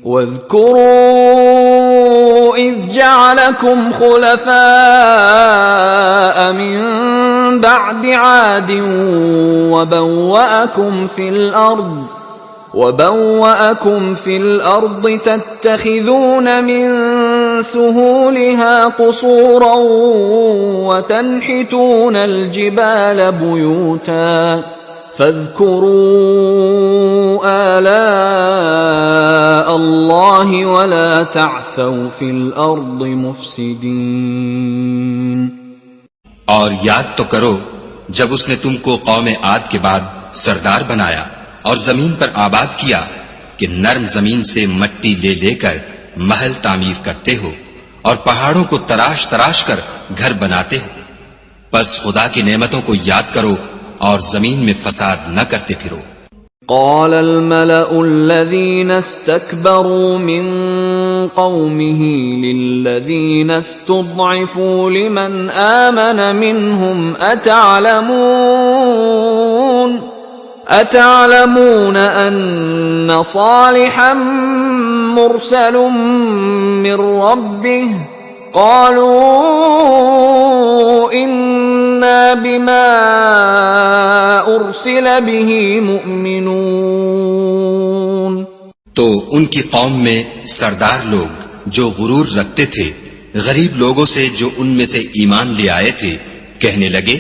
وَاذْكُرُوا إِذْ جَعَلَكُمْ خُلَفَاءَ مِنْ بَعْدِ عَادٍ وَبَوَّأَكُمْ فِي الْأَرْضِ تَتَّخِذُونَ مِنْ سُهُولِهَا قُصُورًا وَتَنْحِتُونَ الْجِبَالَ بُيُوتًا فاذكروا آلاء اللہ ولا تعثوا فی الارض مفسدین۔ اور یاد تو کرو جب اس نے تم کو قوم عاد کے بعد سردار بنایا اور زمین پر آباد کیا کہ نرم زمین سے مٹی لے لے کر محل تعمیر کرتے ہو اور پہاڑوں کو تراش تراش کر گھر بناتے ہو، بس خدا کی نعمتوں کو یاد کرو اور زمین میں فساد نہ کرتے پھرو۔ قال الملأ الذين استكبروا من قومه للذين استضعفوا لمن آمن منهم أتعلمون أن صالحا مرسل من ربه قالوا إنا بما أرسل به مؤمنون۔ تو ان کی قوم میں سردار لوگ جو غرور رکھتے تھے غریب لوگوں سے جو ان میں سے ایمان لے آئے تھے کہنے لگے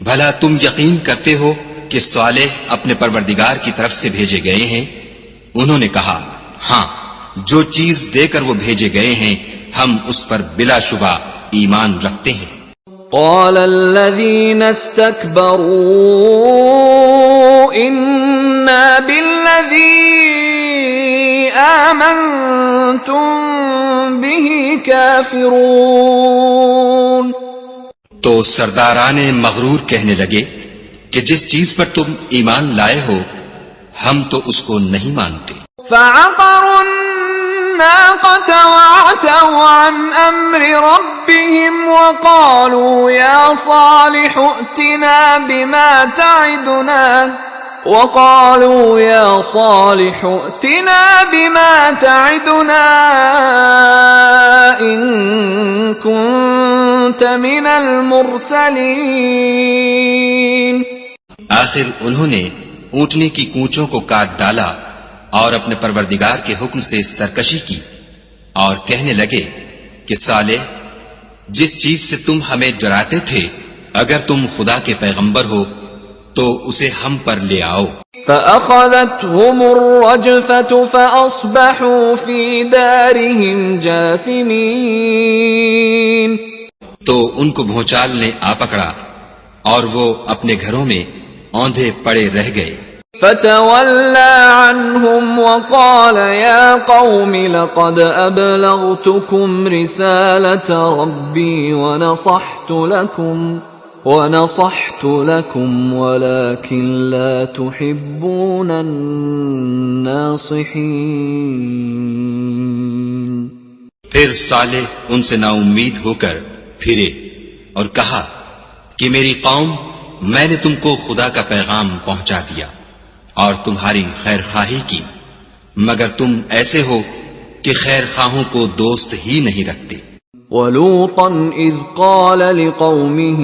بھلا تم یقین کرتے ہو کہ صالح اپنے پروردگار کی طرف سے بھیجے گئے ہیں؟ انہوں نے کہا ہاں، جو چیز دے کر وہ بھیجے گئے ہیں ہم اس پر بلا شبہ ایمان رکھتے ہیں۔ قال الذين استكبروا إنا بالذي آمنتم به كافرون۔ تو سرداران مغرور کہنے لگے کہ جس چیز پر تم ایمان لائے ہو ہم تو اس کو نہیں مانتے۔ فعقروا الناقة وعتوا عن أمر ربهم وقالوا يا صالح ائتنا بما تعدنا إن كنت من المرسلين۔ آخر انہوں نے اونٹنی کی کونچوں کو کاٹ ڈالا اور اپنے پروردگار کے حکم سے سرکشی کی اور کہنے لگے کہ صالح جس چیز سے تم ہمیں ڈراتے تھے اگر تم خدا کے پیغمبر ہو تو اسے ہم پر لے آؤ۔ فَأَخَذَتْهُمُ الرَّجْفَةُ فَأَصْبَحُوا فِي دَارِهِمْ جَاثِمِينَ۔ تو ان کو بھونچال نے آ پکڑا اور وہ اپنے گھروں میں اوندھے پڑے رہ گئے۔ فَتَوَلَّى عَنْهُمْ وَقَالَ يَا قَوْمِ لَقَدْ أَبْلَغْتُكُمْ رِسَالَةَ رَبِّي وَنَصَحْتُ لَكُمْ وَلَكِنْ لَا تُحِبُّونَ النَّاصِحِينَ۔ پھر صالح ان سے نا امید ہو کر پھرے اور کہا کہ میری قوم میں نے تم کو خدا کا پیغام پہنچا دیا اور تمہاری خیر خواہی کی، مگر تم ایسے ہو کہ خیر خواہوں کو دوست ہی نہیں رکھتے۔ وَلُوطًا إِذْ قَالَ لِقَوْمِهِ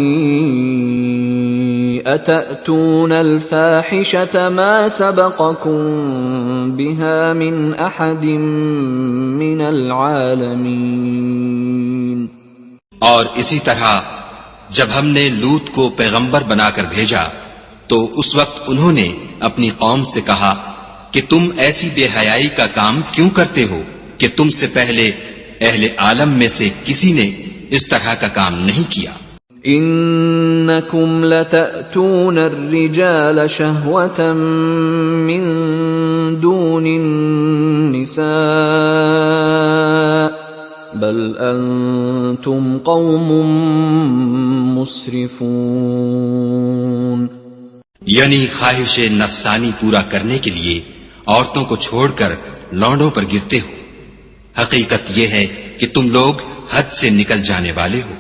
أَتَأْتُونَ الْفَاحِشَةَ مَا سَبَقَكُمْ بِهَا مِنْ أَحَدٍ مِنَ الْعَالَمِينَ۔ اور اسی طرح جب ہم نے لوط کو پیغمبر بنا کر بھیجا تو اس وقت انہوں نے اپنی قوم سے کہا کہ تم ایسی بے حیائی کا کام کیوں کرتے ہو کہ تم سے پہلے اہل عالم میں سے کسی نے اس طرح کا کام نہیں کیا۔ انکم لتأتون الرجال شہوة من دون النساء بل انتم قوم مسرفون۔ یعنی خواہش نفسانی پورا کرنے کے لیے عورتوں کو چھوڑ کر لونڈوں پر گرتے ہو، حقیقت یہ ہے کہ تم لوگ حد سے نکل جانے والے ہو۔